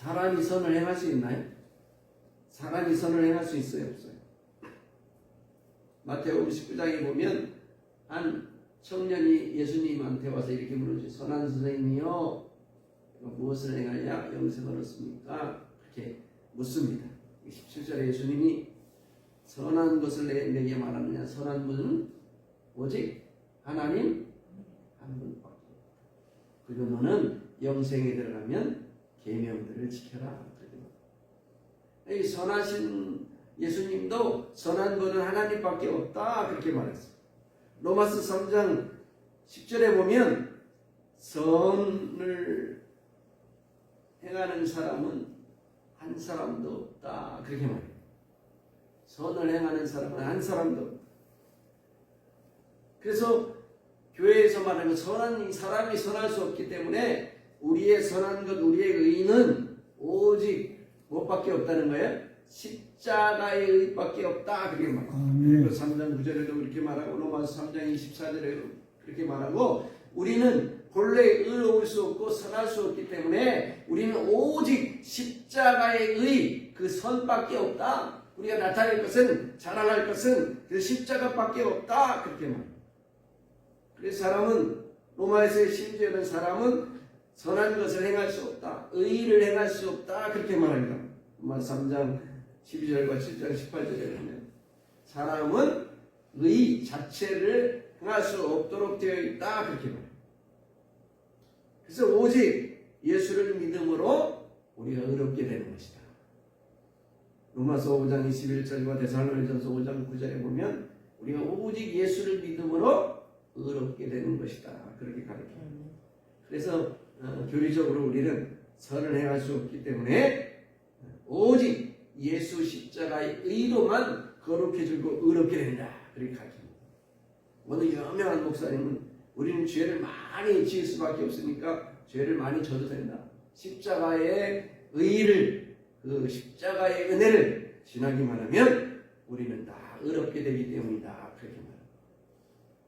사람이 선을 행할 수 있나요? 사람이 선을 행할 수 있어요? 없어요? 마태복음 19장에 보면 한 청년이 예수님한테 와서 이렇게 물어주죠. 선한 선생님이요, 무엇을 행하여 영생을 얻습니까? 그렇게 묻습니다. 17절에 예수님이 선한 것을 내게 말하느냐. 선한 분은 오직 하나님 한 분밖에 없다. 그리고 너는 영생에 들어가면 계명들을 지켜라. 이 선하신 예수님도 선한 분은 하나님밖에 없다. 그렇게 말했어요. 로마서 3장 10절에 보면 선을 행하는 사람은 한 사람도 없다. 그렇게 말해요. 선을 행하는 사람은 한 사람도 없다. 그래서 교회에서 말하는 선한 사람이 선할 수 없기 때문에 우리의 선한 것, 우리의 의는 오직 무엇밖에 없다는 거예요? 십자가의 의밖에 없다. 그렇게 말해요. 3장 9절에도 그렇게 말하고 로마서 3장 24절에도 그렇게 말하고 우리는 본래 의로울 수 없고 선할 수 없기 때문에 우리는 오직 십자가의 의, 그 선밖에 없다. 우리가 나타낼 것은, 자랑할 것은 그 십자가밖에 없다. 그렇게 말해요. 그래서 사람은, 로마에서의 심지어는 사람은 선한 것을 행할 수 없다. 의를 행할 수 없다. 그렇게 말합니다. 로마 3장 12절과 7장 18절에 보면 사람은 의 자체를 행할 수 없도록 되어 있다. 그렇게 말해요. 그래서 오직 예수를 믿음으로 우리가 의롭게 되는 것이다. 로마서 5장 21절과 데살로니가전서 5장 9절에 보면 우리가 오직 예수를 믿음으로 의롭게 되는 것이다. 그렇게 가르쳐요. 그래서 교리적으로 우리는 선을 행할 수 없기 때문에 오직 예수 십자가의 의로만 거룩해지고 의롭게 된다. 그렇게 가르칩니다. 어느 유명한 목사님은 우리는 죄를 많이 지을 수밖에 없으니까 죄를 많이 져도 된다. 십자가의 의를, 그 십자가의 은혜를 지나기만 하면 우리는 다 의롭게 되기 때문이다. 그렇게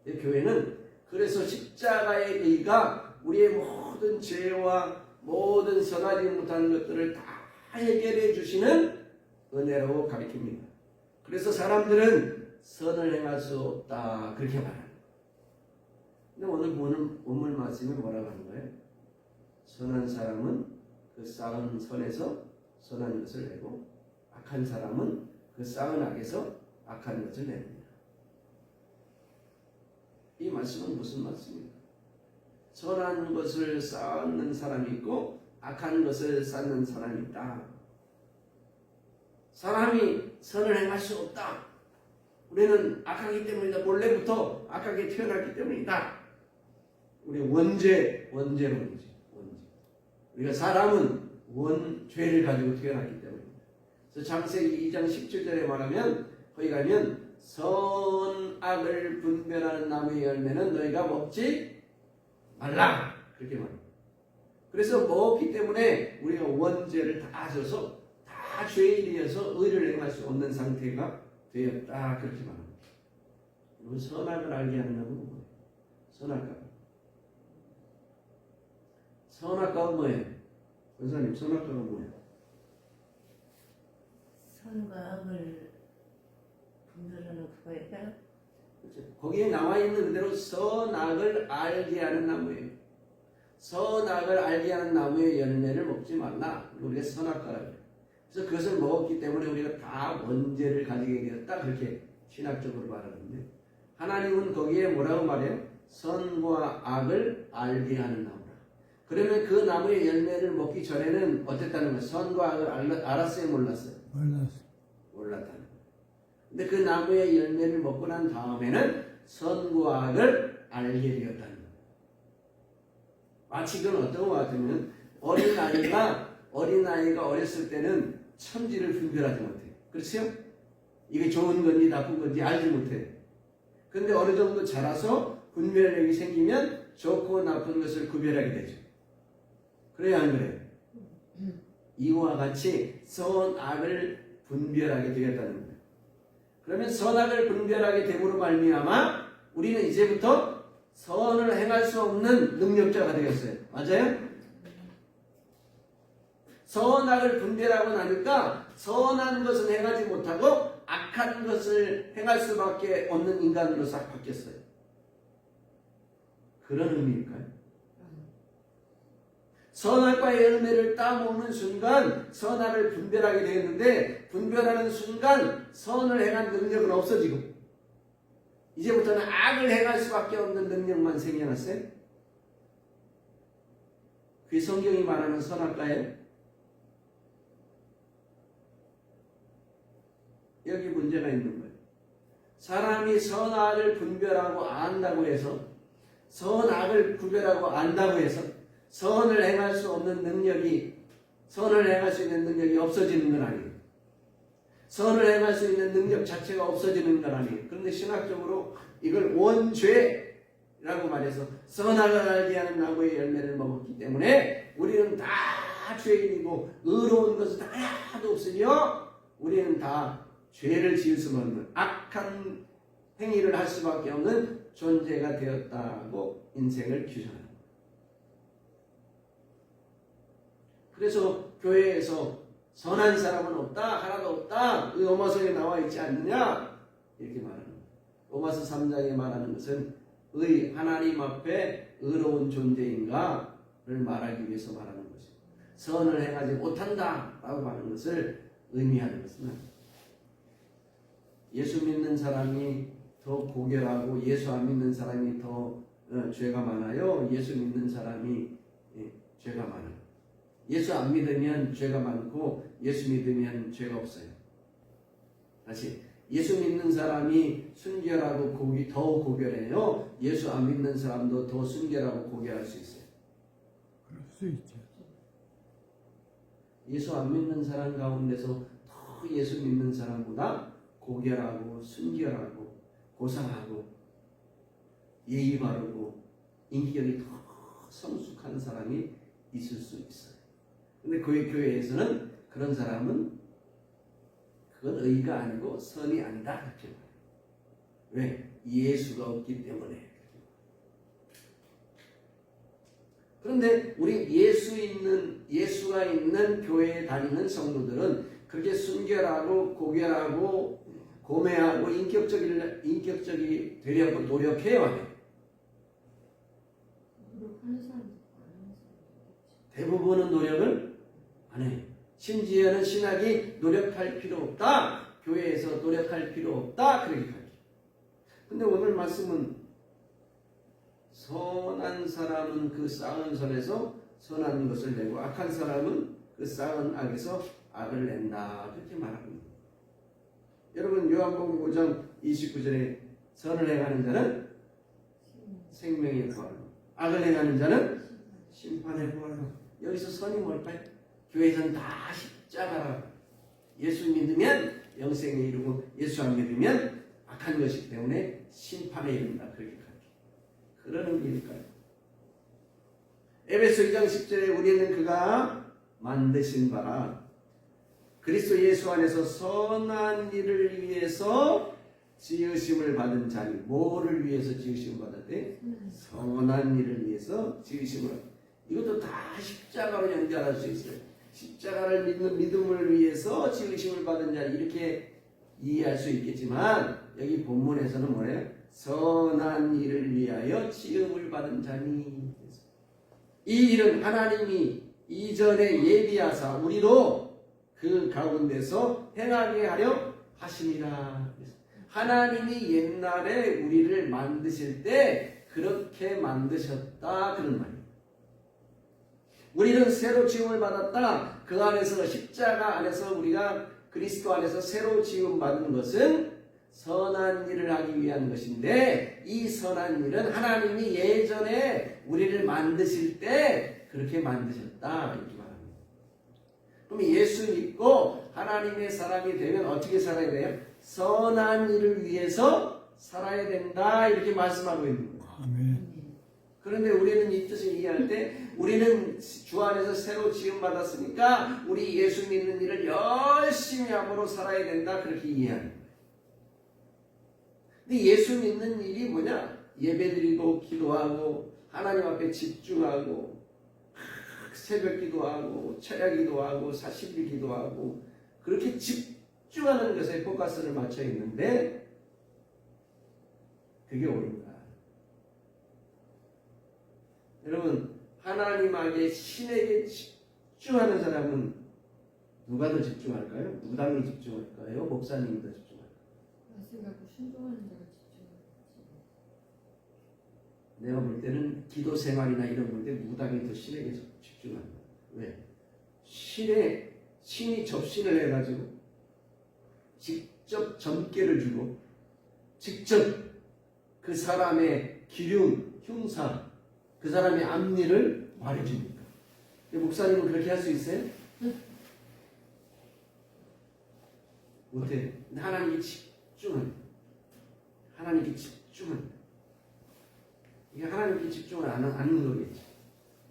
말합니다. 교회는 그래서 십자가의 의가 우리의 모든 죄와 모든 선하지 못한 것들을 다 해결해 주시는 은혜로 가르칩니다. 그래서 사람들은 선을 행할 수 없다. 그렇게 말합니다. 근데 오늘 보는 본문 말씀이 뭐라고 하는 거예요? 선한 사람은 그 쌓은 선에서 선한 것을 내고 악한 사람은 그 쌓은 악에서 악한 것을 냅니다. 이 말씀은 무슨 말씀입니까? 선한 것을 쌓는 사람이 있고 악한 것을 쌓는 사람이 있다. 사람이 선을 행할 수 없다. 우리는 악하기 때문이다. 본래부터 악하게 태어났기 때문이다. 우리 원죄론이지. 우리가 사람은 죄를 가지고 태어났기 때문입니다. 그래서 창세기 2장 17절에 말하면 거기 가면 선악을 분별하는 나무의 열매는 너희가 먹지 말라. 그렇게 말합니다. 그래서 먹기 때문에 우리가 원죄를 다 져서 다 죄인이어서 의를 행할 수 없는 상태가 되었다. 그렇게 말합니다. 여러분, 선악을 알게 하는 나무는 뭐예요? 선악과. 선악과가 뭐예요? 권사님, 선악과가 뭐예요? 선과 악을 분별하는 그거예요? 그렇죠. 거기에 나와 있는 그대로 선악을 알게 하는 나무예요. 선악을 알게 하는 나무의 열매를 먹지 말라. 우리가 선악과라고 해요. 그래서 그것을 먹었기 때문에 우리가 다 원죄를 가지게 되었다. 그렇게 신학적으로 말하는데 하나님은 거기에 뭐라고 말해요? 선과 악을 알게 하는 나무라. 그러면 그 나무의 열매를 먹기 전에는 어땠다는 거예요? 선과 악을 알았어요? 몰랐어요? 몰랐다는 거예요. 근데 그 나무의 열매를 먹고 난 다음에는 선과 악을 알게 되었다는 거예요. 마치 그건 어떤 것 같으면 어린아이가 어렸을 때는 천지를 분별하지 못해요. 그렇죠? 이게 좋은 건지 나쁜 건지 알지 못해요. 근데 어느 정도 자라서 분별력이 생기면 좋고 나쁜 것을 구별하게 되죠. 그래야 안 그래요? 이와 같이 선악을 분별하게 되겠다는 거예요. 그러면 선악을 분별하게 됨으로 말미암아 우리는 이제부터 선을 행할 수 없는 능력자가 되겠어요. 맞아요? 선악을 분별하고 나니까 선한 것은 행하지 못하고 악한 것을 행할 수밖에 없는 인간으로 싹 바뀌었어요. 그런 의미일까요? 선악과의 열매를 따먹는 순간 선악을 분별하게 되었는데 분별하는 순간 선을 행한 능력은 없어지고 이제부터는 악을 행할 수밖에 없는 능력만 생겨났어요. 그게 성경이 말하는 선악과예요. 여기 문제가 있는 거예요. 사람이 선악을 분별하고 안다고 해서 선악을 구별하고 안다고 해서 선을 행할 수 없는 능력이 선을 행할 수 있는 능력이 없어지는 건 아니에요. 선을 행할 수 있는 능력 자체가 없어지는 건 아니에요. 그런데 신학적으로 이걸 원죄라고 말해서 선악을 알게 하는 나무의 열매를 먹었기 때문에 우리는 다 죄인이고 의로운 것은 하나도 없으며 우리는 다 죄를 지을 수밖에 없는 악한 행위를 할 수밖에 없는 존재가 되었다고 인생을 규정합니다. 그래서 교회에서 선한 사람은 없다, 하나도 없다, 이 로마서에 나와 있지 않느냐 이렇게 말하는 거예요. 로마서 3장에 말하는 것은 하나님 앞에 의로운 존재인가를 말하기 위해서 말하는 것이고 선을 행하지 못한다라고 하는 것을 의미하는 것은 예수 믿는 사람이 더 고결하고 예수 안 믿는 사람이 더 죄가 많아요. 예수 믿는 사람이 죄가 많아요. 예수 안 믿으면 죄가 많고 예수 믿으면 죄가 없어요. 다시 예수 믿는 사람이 순결하고 더 고결해요. 예수 안 믿는 사람도 더 순결하고 고결할 수 있어요. 그럴 수 있죠. 예수 안 믿는 사람 가운데서 더 예수 믿는 사람보다 고결하고 순결하고 고상하고 예의 바르고 인격이 더 성숙한 사람이 있을 수 있어요. 근데 교회에서는 그런 사람은 그건 의가 아니고 선이 아니다 그렇게 말해요. 왜? 예수가 없기 때문에. 그런데 우리 예수가 있는 교회에 다니는 성도들은 그렇게 순결하고 고결하고 고매하고 인격적이 되려고 노력해야 해요. 대부분은 노력을 안 해요. 심지어는 신학이 노력할 필요 없다. 교회에서 노력할 필요 없다. 그렇게 가르쳐요. 근데 오늘 말씀은 선한 사람은 그 쌓은 선에서 선한 것을 내고 악한 사람은 그 쌓은 악에서 악을 낸다. 그렇게 말합니다. 여러분 요한복음 5장 29절에 선을 행하는 자는 생명의 부활로 악을 행하는 자는 심판의 부활로. 여기서 선이 뭘까요? 교회에서는 다 십자가라. 예수 믿으면 영생에 이르고 예수 안 믿으면 악한 것이기 때문에 심판에 이른다. 그렇게 가르쳐요. 그런 의미일까요? 에베소 2장 10절에 우리는 그가 만드신 바라 그리스도 예수 안에서 선한 일을 위해서 지으심을 받은 자니. 뭐를 위해서 지으심을 받았대? 선한 일을 위해서 지으심을 받았대. 이것도 다 십자가로 연결할 수 있어요. 십자가를 믿는 믿음을 위해서 지으심을 받은 자 이렇게 이해할 수 있겠지만 여기 본문에서는 뭐래요? 선한 일을 위하여 지음을 받은 자니. 이 일은 하나님이 이전에 예비하사 우리로 그 가운데서 행하게 하려 하심이라. 하나님이 옛날에 우리를 만드실 때 그렇게 만드셨다 그런 말이에요. 우리는 새로 지음을 받았다. 그 안에서 십자가 안에서 우리가 그리스도 안에서 새로 지음 받은 것은 선한 일을 하기 위한 것인데 이 선한 일은 하나님이 예전에 우리를 만드실 때 그렇게 만드셨다 이렇게 말합니다. 그럼 예수 믿고 하나님의 사람이 되면 어떻게 살아야 돼요? 선한 일을 위해서 살아야 된다 이렇게 말씀하고 있는 거예요. 아멘. 그런데 우리는 이 뜻을 이해할 때 우리는 주 안에서 새로 지음 받았으니까 우리 예수 믿는 일을 열심히 함으로 살아야 된다 그렇게 이해하는 거예요. 근데 예수 믿는 일이 뭐냐? 예배드리고 기도하고 하나님 앞에 집중하고 새벽 기도하고 철야 기도하고 40일 기도하고 그렇게 집중하는 것에 포커스를 맞춰 있는데 그게 옳은가? 여러분 하나님에게 신에게 집중하는 사람은 누가 더 집중할까요? 무당이 집중할까요? 목사님이 더 집중할까요? 말씀하고 순종하는 자가 집중하겠지. 내가 볼 때는 기도 생활이나 이런 볼 때 무당이 더 신에게 집중한다. 왜? 신이 접신을 해가지고 직접 점괘를 주고 직접 그 사람의 기륭, 흉사, 그 사람의 앞니를 말해줍니까? 목사님은 그렇게 할 수 있어요? 못해. 하나님께 집중합니다. 하나님께 집중합니다. 이게 하나님께 집중을 안 하는 거겠지.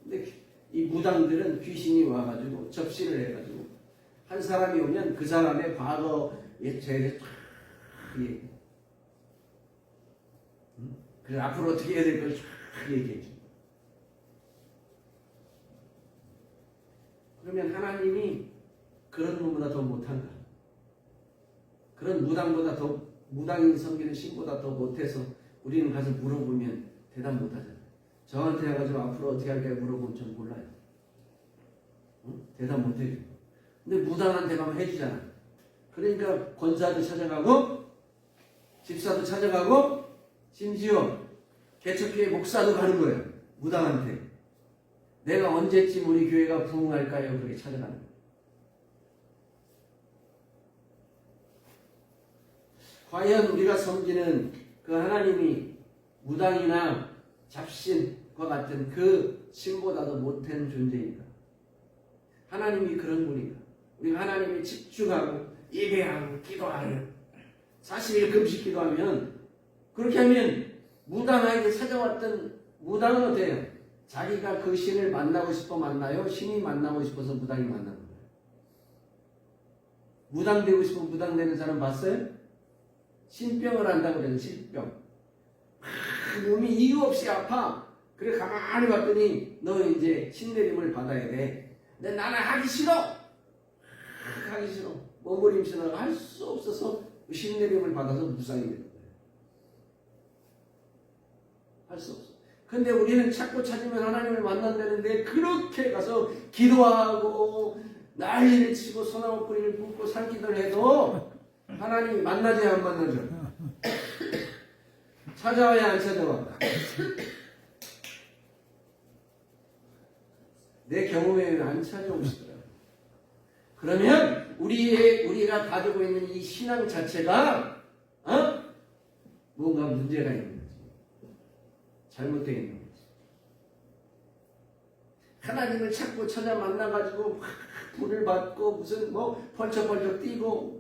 근데 이 무당들은 귀신이 와가지고 접신을 해가지고 한 사람이 오면 그 사람의 과거의 죄를 쫙 얘기해. 그래서 앞으로 어떻게 해야 될 걸 쫙 얘기해 줘. 그러면 하나님이 그런 분보다 더 못한가? 그런 무당보다 더 무당인 섬기는 신보다 더 못해서 우리는 가서 물어보면 대답 못하잖아요. 저한테 와가지고 앞으로 어떻게 할까 물어보면 전 몰라요. 대답 못해줘. 근데 무당한테 가면 해주잖아. 그러니까 권사도 찾아가고 집사도 찾아가고 심지어 개척교회 목사도 가는 거예요. 무당한테. 내가 언제쯤 우리 교회가 부흥할까요? 그렇게 찾아가는 거예요. 과연 우리가 섬기는 그 하나님이 무당이나 잡신과 같은 그 신보다도 못한 존재인가? 하나님이 그런 분인가? 우리가 하나님이 집중하고 예배하고 기도하는 40일 금식 기도하면 그렇게 하면 무당에게 찾아왔던 무당은 어때요? 자기가 그 신을 만나고 싶어 만나요? 신이 만나고 싶어서 무당이 만나는 거예요? 무당 되고 싶어 무당 되는 사람 봤어요? 신병을 한다고 그래요. 신병. 몸이 이유 없이 아파. 그래 가만히 봤더니 너 이제 신내림을 받아야 돼. 근데 나는 하기 싫어. 하기 싫어. 몸부림치다가 할 수 없어서 신내림을 받아서 무상이 되는 거예요. 할 수 없어. 근데 우리는 찾고 찾으면 하나님을 만난다는데 그렇게 가서 기도하고 난리를 치고 소나무 뿌리를 붓고 산기도를 해도 하나님이 만나지 안 만나죠? 찾아와야 안 찾아와? 내 경험에 안 찾아오시더라고요. 그러면 우리가 가지고 있는 이 신앙 자체가 뭔가 문제가 있는 거지. 잘못되어 있는 거지. 하나님을 찾고 찾아 만나가지고 불을 받고 무슨 뭐 펄쩍펄쩍 뛰고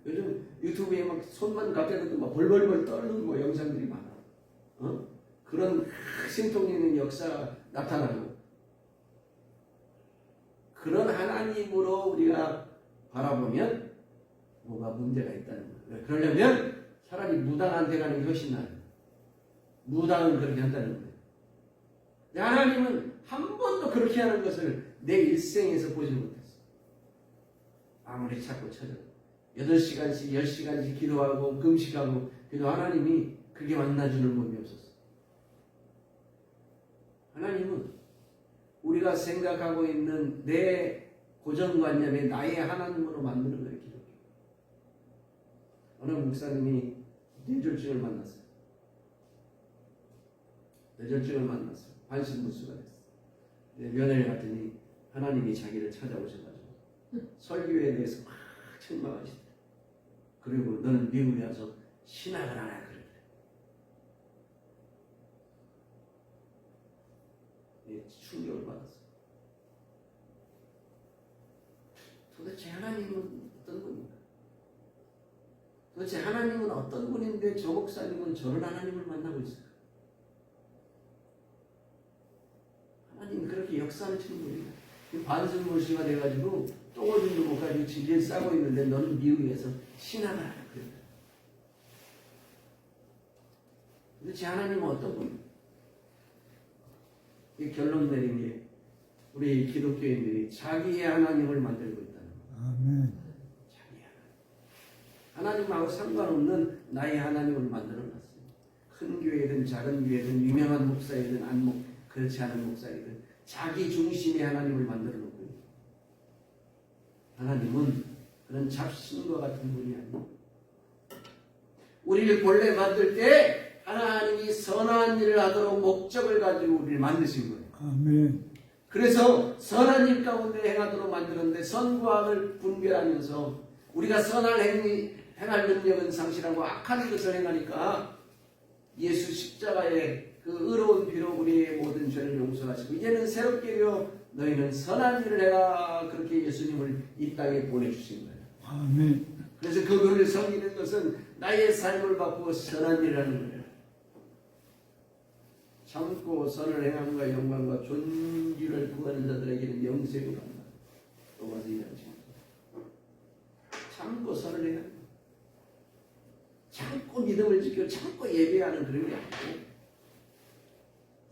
요즘 유튜브에 막 손만 갖다 대도 막 벌벌벌 떨는 뭐 영상들이 많아. 그런 신통 있는 역사가 나타나고 그런 하나님으로 우리가 바라보면 뭐가 문제가 있다는 거예요. 그러려면 차라리 무당한테 가는 게 훨씬 나아요. 무당은 그렇게 한다는 거예요. 하나님은 한 번도 그렇게 하는 것을 내 일생에서 보지 못했어. 아무리 찾고 찾아 8시간씩 10시간씩 기도하고 금식하고 그래도 하나님이 그게 만나주는 법이 없었어. 하나님은 우리가 생각하고 있는 내 고정관념에 나의 하나님으로 만드는 걸 기록해. 어느 목사님이 뇌졸중을 만났어요. 뇌졸중을 만났어요. 반신문수가 됐어. 면회를 갔더니 하나님이 자기를 찾아오셔가지고 설교에 대해서 막 책망하시더라. 그리고 너는 미국에 와서 신학을 하라 그러더래. 충격을 받았어. 도대체 하나님은 어떤 분인가? 도대체 하나님은 어떤 분인데 저 목사님은 저런 하나님을 만나고 있을까? 하나님 그렇게 역사를 치는 분이야. 반승물씨가 돼가지고 똥오줌도 못 가지고 진리에 싸고 있는데 너는 미국에서 신학을 하라 그래. 도대체 하나님은 어떤 분이야? 이 결론 내린 게 우리 기독교인들이 자기의 하나님을 만들고 있다는 거예요. 아멘. 자기의 하나님하고 상관없는 나의 하나님을 만들어놨어요. 큰 교회든 작은 교회든 유명한 목사이든 그렇지 않은 목사이든 자기 중심의 하나님을 만들어 놓고 있어요. 하나님은 그런 잡신과 같은 분이 아니에요. 우리를 본래 만들 때 하나님이 선한 일을 하도록 목적을 가지고 우리를 만드신 거예요. 아멘. 그래서 선한 일 가운데 행하도록 만들었는데 선과 악을 분별하면서 우리가 행할 능력은 상실하고 악한 것을 행하니까 예수 십자가의 그 의로운 피로 우리의 모든 죄를 용서하시고 이제는 새롭게 되어 너희는 선한 일을 해라 그렇게 예수님을 이 땅에 보내주신 거예요. 아멘. 그래서 그분을 섬기는 것은 나의 삶을 바꾸어 선한 일을 하는 거예요. 참고 선을 행함과 영광과 존귀를 구하는 자들에게는 영생을 받는다. 로마서 2장 10절. 참고 선을 행하는 거예요. 참고 믿음을 지키고 참고 예배하는 그런 게 아니고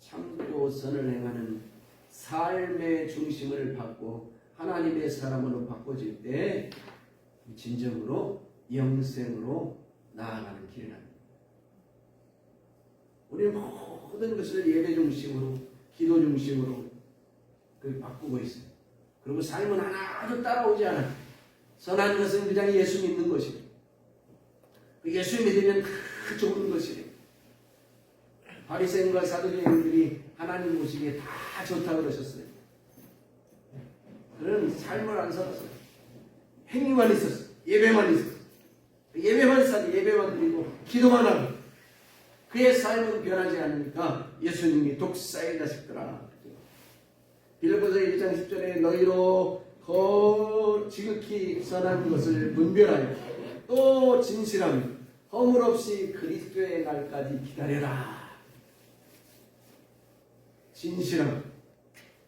참고 선을 행하는 삶의 중심을 받고 하나님의 사람으로 바꿔질 때 진정으로 영생으로 나아가는 길이랍니다. 우리는 모든 것을 예배 중심으로 기도 중심으로 바꾸고 있어요. 그리고 삶은 하나도 따라오지 않아요. 선한 것은 그냥 예수 믿는 것이에요. 예수 믿으면 다 좋은 것이에요. 바리새인과 사두개인들이 하나님 보시기에 다 좋다고 그러셨어요. 그런 삶을 안 살았어요. 행위만 있었어요. 예배만 있었어요. 예배만 사니 예배만 드리고 기도만 하고 그의 삶은 변하지 않으니까 예수님이 독사의 자식들아. 빌립보서 1장 10절에 너희로 지극히 선한 것을 분별하여 또 진실함 허물 없이 그리스도의 날까지 기다려라. 진실함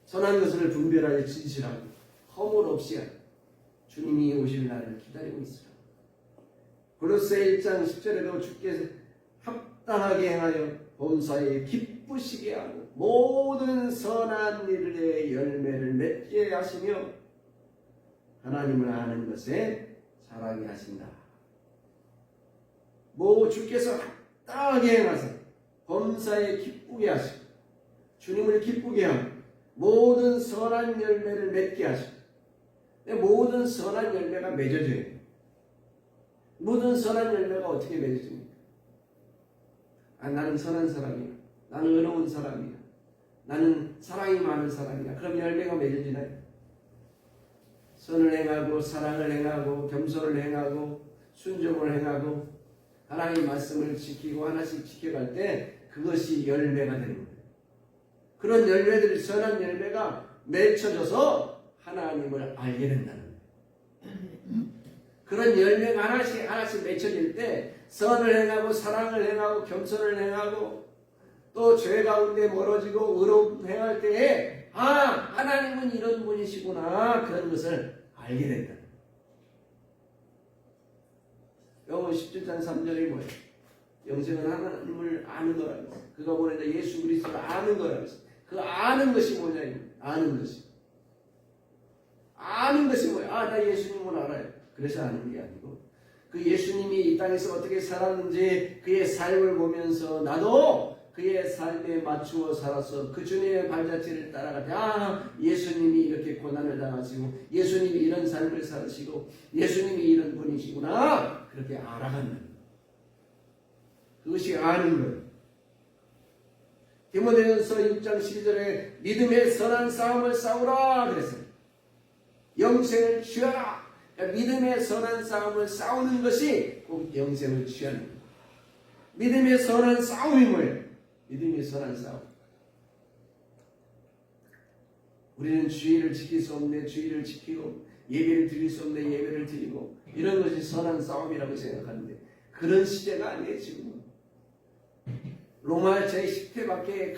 선한 것을 분별하여 진실함 허물 없이 주님이 오실 날을 기다리고 있으라. 골로새 1장 10절에도 주께서 합당하게 행하여 범사에 기쁘시게 하고 모든 선한 일의 열매를 맺게 하시며 하나님을 아는 것에 자라게 하신다. 주께서 합당하게 행하사 범사에 기쁘게 하시고 주님을 기쁘게 하고 모든 선한 열매를 맺게 하시고 모든 선한 열매가 맺어져요. 모든 선한 열매가 어떻게 맺어집니까? 나는 선한 사람이야. 나는 의로운 사람이야. 나는 사랑이 많은 사람이야. 그럼 열매가 맺어지나요? 선을 행하고 사랑을 행하고 겸손을 행하고 순종을 행하고 하나님의 말씀을 지키고 하나씩 지켜갈 때 그것이 열매가 되는 거예요. 그런 열매들이 선한 열매가 맺혀져서 하나님을 알게 된다는 거예요. 그런 열매가 하나씩 맺혀질 때 선을 행하고 사랑을 행하고 겸손을 행하고 또 죄 가운데 멀어지고 의로움 행할 때에 하나님은 이런 분이시구나 그런 것을 알게 된다. 요한 17장 3절에 뭐예요? 영생은 하나님을 아는 거라고 했어요. 그가 보내자 예수 그리스도를 아는 거라고 했어요. 그 아는 것이 뭐냐? 아는 것이. 아는 것이 뭐야? 나 예수님을 알아요. 그래서 아는 게 아니고 그 예수님이 이 땅에서 어떻게 살았는지 그의 삶을 보면서 나도 그의 삶에 맞추어 살아서 그 주님의 발자취를 따라갈 때 예수님이 이렇게 고난을 당하시고 예수님이 이런 삶을 살으시고 예수님이 이런 분이시구나 그렇게 알아가는 거예요. 그것이 아는 거예요. 디모데전서 6장 12절에 믿음의 선한 싸움을 싸우라 그랬어요. 영생을 취하라. 그러니까 믿음의 선한 싸움을 싸우는 것이 꼭 영생을 취하는 거예요. 믿음의 선한 싸움이 뭐예요? 믿음의 선한 싸움. 우리는 주의를 지킬 수 없네 주의를 지키고 예배를 드릴 수 없네 예배를 드리고 이런 것이 선한 싸움이라고 생각하는데 그런 시대가 아니에요 지금은. 로마 제10회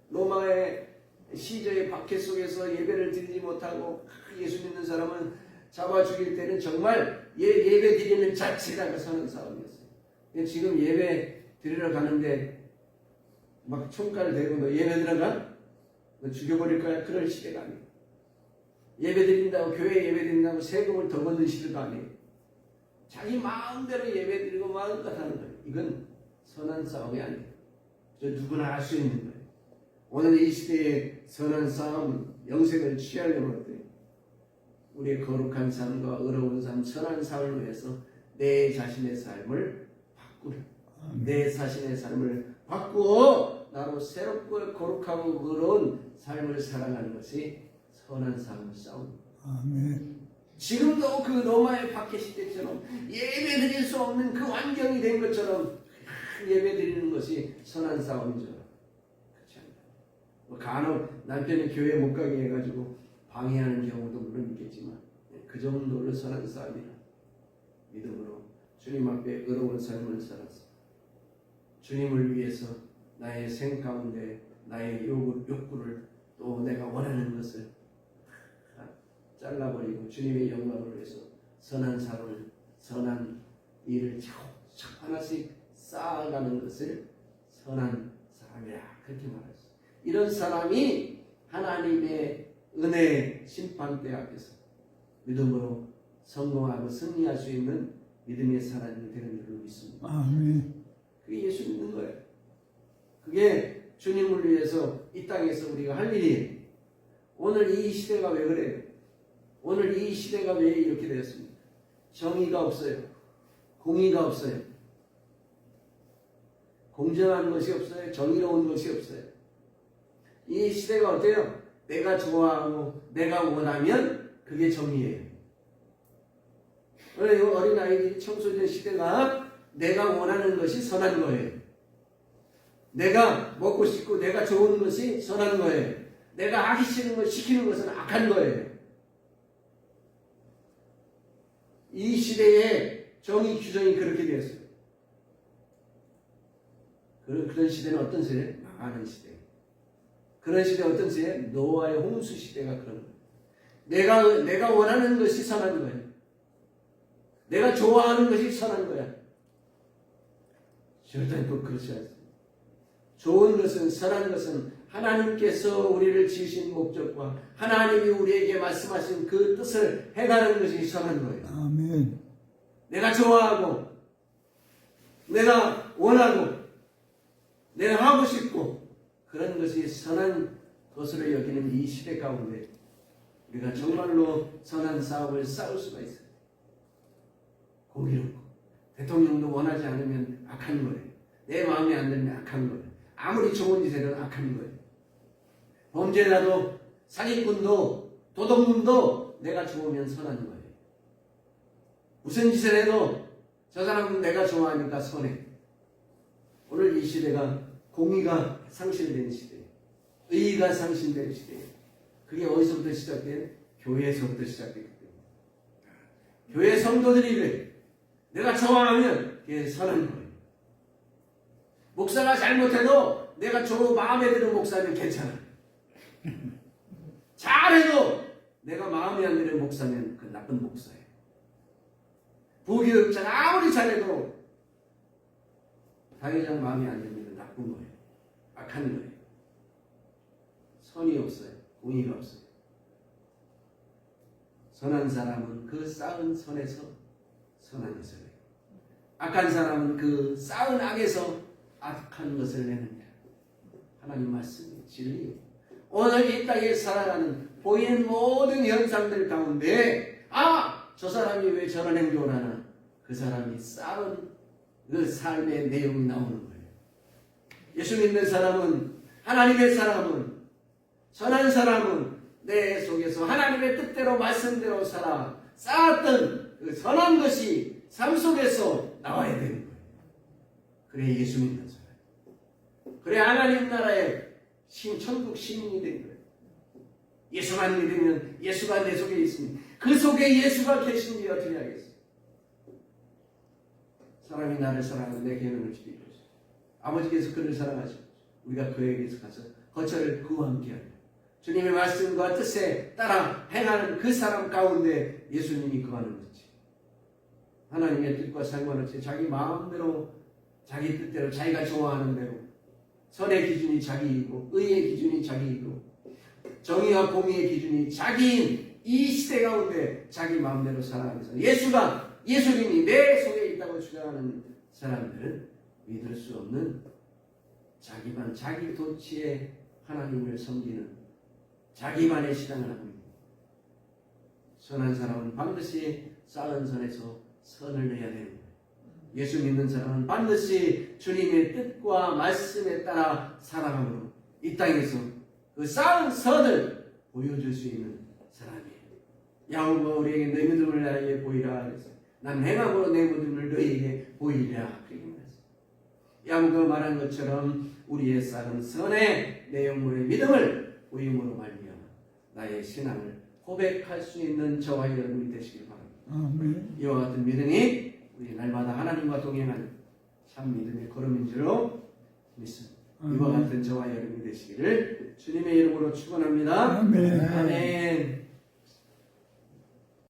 로마의 시저의 박해 속에서 예배를 드리지 못하고 예수 믿는 사람은 잡아 죽일 때는 정말 예배 드리는 자체가 선한 싸움이었어요. 지금 예배 드리러 가는데 막 총칼 대고 너 예배 들어가? 너 죽여버릴 거야. 그럴 시대가 아니에요. 예배드린다고 교회 예배드린다고 세금을 더 걷는 시대도 아니에요. 자기 마음대로 예배드리고 마음껏 하는 거예요. 이건 선한 싸움이 아니에요. 저 누구나 할 수 있는 거예요. 오늘 이 시대의 선한 싸움, 영생을 취하려면 어때요? 우리의 거룩한 삶과 의로운 삶, 선한 삶을 위해서 내 자신의 삶을 바꾸는, 내 자신의 삶을 바꾸어 나로 새롭고 거룩하고 의로운 삶을 살아가는 것이 선한 삶을 싸웁니다. 아멘. 지금도 그 로마의 박해 시대처럼 예배드릴 수 없는 그 환경이 된 것처럼 예배드리는 것이 선한 싸움이죠. 그렇지 않나요? 간혹 남편이 교회 못 가게 해가지고 방해하는 경우도 물론 있겠지만 그 정도로 선한 싸움이라 믿음으로 주님 앞에 의로운 삶을 살았어. 주님을 위해서 나의 생 가운데 나의 욕구를 또 내가 원하는 것을 잘라버리고 주님의 영광을 위해서 선한 삶을, 선한 일을 차곡차곡 하나씩 쌓아가는 것을 선한 사람이라 그렇게 말했어요. 이런 사람이 하나님의 은혜 심판대 앞에서 믿음으로 성공하고 승리할 수 있는 믿음의 사람이 되는 줄로 믿습니다. 아멘. 그게 예수 믿는 거예요. 그게 주님을 위해서 이 땅에서 우리가 할 일이에요. 오늘 이 시대가 왜 그래요? 오늘 이 시대가 왜 이렇게 되었습니까? 정의가 없어요. 공의가 없어요. 공정한 것이 없어요. 정의로운 것이 없어요. 이 시대가 어때요? 내가 좋아하고 내가 원하면 그게 정의예요. 어린아이들이 청소년 시대가 내가 원하는 것이 선한 거예요. 내가 먹고 싶고 내가 좋은 것이 선한 거예요. 내가 하기 싫은 걸 시키는 것은 악한 거예요. 이 시대의 정의 규정이 그렇게 되었어요. 그런 시대는 어떤 시대? 망하는 시대. 그런 시대 어떤 시대? 노아의 홍수 시대가 그런 거예요. 내가 원하는 것이 선한 거예요. 내가 좋아하는 것이 선한 거야. 절대로 그렇지 않습니다. 좋은 것은, 선한 것은 하나님께서 우리를 지으신 목적과 하나님이 우리에게 말씀하신 그 뜻을 해가는 것이 선한 거예요. 아멘. 내가 좋아하고 내가 원하고 내가 하고 싶고 그런 것이 선한 것으로 여기는 이 시대 가운데 우리가 정말로 선한 싸움을 싸울 수가 있어요. 공의롭고 대통령도 원하지 않으면 악한 거예요. 내 마음에 안 들면 악한 거예요. 아무리 좋은 짓 해도 악한 거예요. 범죄자도 사기꾼도 도둑놈도 내가 좋으면 선한 거예요. 무슨 짓을 해도 저 사람은 내가 좋아하니까 선해. 오늘 이 시대가 공의가 상실되는 시대예요. 의의가 상실되는 시대예요. 그게 어디서부터 시작돼요? 교회에서부터 시작되기 때문에. 교회 성도들이 그래. 내가 좋아하면 그게 선한 거예요. 목사가 잘못해도 내가 마음에 드는 목사는 괜찮아. 잘해도 내가 마음에 안 드는 목사면 그 나쁜 목사예요. 부교육자가 아무리 잘해도 당회장 마음에 안 들면 나쁜 거예요. 악한 거예요. 선이 없어요. 공의가 없어요. 선한 사람은 그 쌓은 선에서 선한 것을 해요. 악한 사람은 그 쌓은 악에서 악한 것을 내느냐. 하나님 말씀이 진리예요. 오늘 이 땅에 살아가는 보이는 모든 현상들 가운데 저 사람이 왜 저런 행동을 하나? 그 사람이 쌓은 그 삶의 내용이 나오는 거예요. 예수 믿는 사람은, 하나님의 사람은, 선한 사람은 내 속에서 하나님의 뜻대로 말씀대로 살아 쌓았던 그 선한 것이 삶 속에서 나와야 되는 거예요. 그래 예수 믿는 사람. 그래 하나님 나라의 천국 시민이 된 거예요. 예수만 믿으면 예수가 내 속에 있습니다. 그 속에 예수가 계신지 어떻게 하겠어요? 사람이 나를 사랑하면 내 계명을 지키게 하시고 아버지께서 그를 사랑하시고 우리가 그에게서 가서 거처를 그와 함께 하며 주님의 말씀과 뜻에 따라 행하는 그 사람 가운데 예수님이 거하는 거지. 하나님의 뜻과 상관없이 자기 마음대로 자기 뜻대로 자기가 좋아하는 대로 선의 기준이 자기이고 의의 기준이 자기이고 정의와 공의의 기준이 자기인 이 시대 가운데 자기 마음대로 살아가면서 예수님이 내 속에 있다고 주장하는 사람들은 믿을 수 없는 자기만 자기 도치에 하나님을 섬기는 자기만의 신앙을 하고 있는 선한 사람은 반드시 쌓은 선에서 선을 내야 되는 거예요. 예수 믿는 사람은 반드시 주님의 뜻과 말씀에 따라 살아감으로 이 땅에서 그 쌓은 선을 보여줄 수 있는 사람이에요. 야고보가 우리에게 내 믿음을 나에게 보이라 그래서 난 행함으로 내 믿음을 너희에게 보이리라 그렇게 말했어요. 야고보가 말한 것처럼 우리의 쌓은 선의 내 영혼의 믿음을 보임으로 말미암아 나의 신앙을 고백할 수 있는 저와 여러분이 되시길 바랍니다. 아멘. 이와 같은 믿음이 우리 날마다 하나님과 동행하는 참 믿음의 걸음인 줄로 믿습니다. 이와 같은 저와 여러분이 되시기를 주님의 이름으로 축원합니다. 아멘. 아멘.